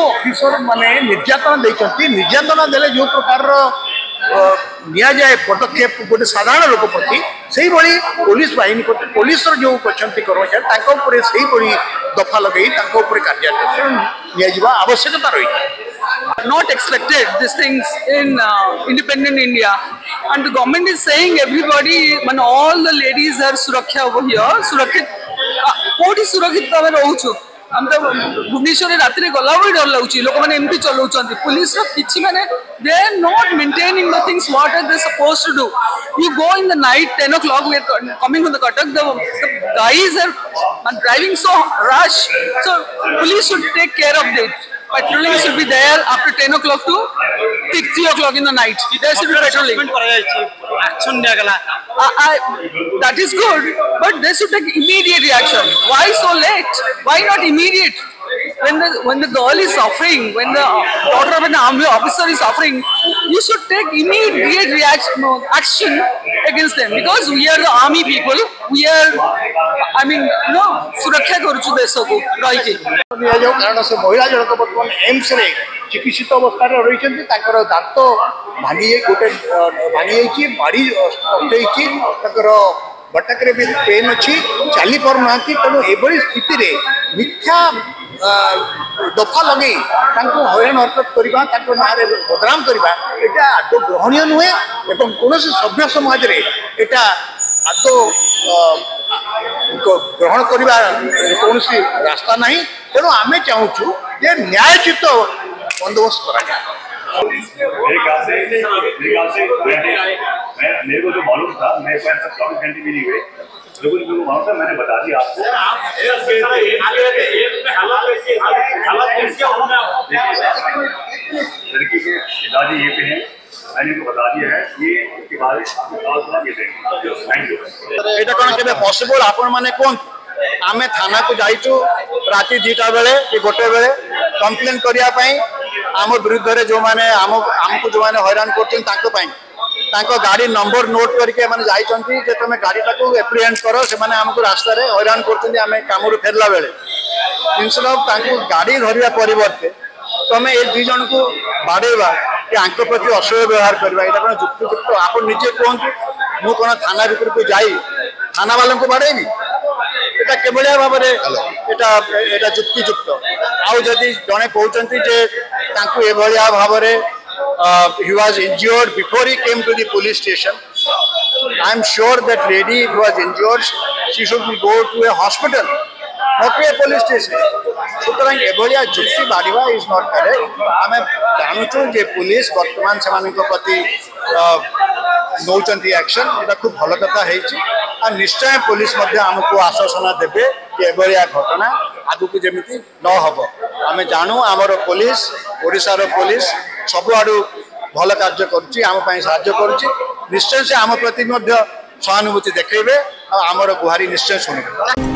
Officer माने निर्यातना देते निर्यातना देले जो प्रकार निया जाए पदक्षेप गोटे साधारण लोक प्रति से भाई पुलिस बाहिनी पुलिस जो कर्मचारी से भाई दफा लगे कार्यानुष्ठान आवश्यकता रही Not expected these things in independent India, and the government is saying everybody, man, all the ladies are suraksha over here. Surakshit, कोटी सुरक्षित भाव रोचु हम तो भुवनेश्वर रात में गला भी डर लगुच लोक मैंने एमती चलाउछन्ति पुलिस रो किछि माने they are not maintaining the things what are they supposed to do. You go in the night 10 o'clock, we are coming from the Cuttack, the guys are driving so rush, so police should take care of it. Patrolling should be there after 10 o'clock to 3 o'clock in the night. There should be patrolling. That is good, but they should take immediate reaction. Why so late? Why not immediate? When the girl is suffering, when the daughter of an army officer is suffering, you should take immediate action against them, because we are the army people. We are, I mean, सुरक्षा करूछु देश को रही के कारण से महिला जनक बर्तमान AIIMS रे चिकित्सित अवस्था रही दांत भांगी गोटे भांगी माड़ी बटाक भी पेन अच्छी चली पार ना तेणु ये स्थिति मिथ्या दफा लगे हईराण हरकत करवा ना बदनाम करवा यहाँ आदौ ग्रहणीय नुहे और कौन सभ्य समाज रे एटा आदौ ग्रहण करवा कौन रास्ता ना तेणु आम चाहूँ जे न्यायोचित बंदोबस्त करा मेरे को जो मालूम था मेरे को ऐसा 24 घंटे भी नहीं हुए जो कुछ मेरे को मालूम था मैंने बता दिया आपको। लड़की के पिताजी ये पे हैं, मैंने इनको बता दिया है ये इसके बारे में थैंक यू। एटा कोन केबे पॉसिबल आपण माने कोन आमे थाना को जाइचु राति 2टा बेले कि गोटे बेले कंप्लेन करिया पई आम विरुद्ध रे जो माने आमको जो माने हैरान करछन ताको पई ताको गाड़ी नंबर नोट करके माने जाइचंती जे तमे गाड़ी टाको एप्रिहेंड करो से माने हमको रास्ता रे हैरान करछन आमे काम रो फेरला बेले इंस्टेड ऑफ ताको गाड़ी धरिया परिवर्ते तमे ए दुई जन को बाडेवा कि आंको प्रति असह्य व्यवहार करबा एटा कोन जुक्तियुक्त आप निजे कोन मु कोन थाना भीतर को जाई थाना वालों को बाडेबी एटा केबलिया भाव रे एटा जुक्तियुक्त आउ जदी जने कहउचंती जे तांको ए भलिया भाव रे he was injured before he came to the police station. I am sure that lady who was injured, she should go to a hospital, not to a police station. सुतरांग एभलिया जुक्ति बाड़ीवा इज नॉट करेक्ट। आमे जानूचु जे police वर्तमान सेमानक प्रति नौचंती action एटा खूब भल कथा हेछि आ निश्चय police मध्ये हमको आश्वासन देबे कि एभलिया घटना आगु जेमिति न हबो। आमे जानू आमर पुलिस ओडिसा रो पुलिस सब आडू भल कार्य करुच्ची आम साहाय्य करुच्ची निश्चय से आम प्रति सहानुभूति देखेबे आमर गुहारी निश्चय शुणिबे।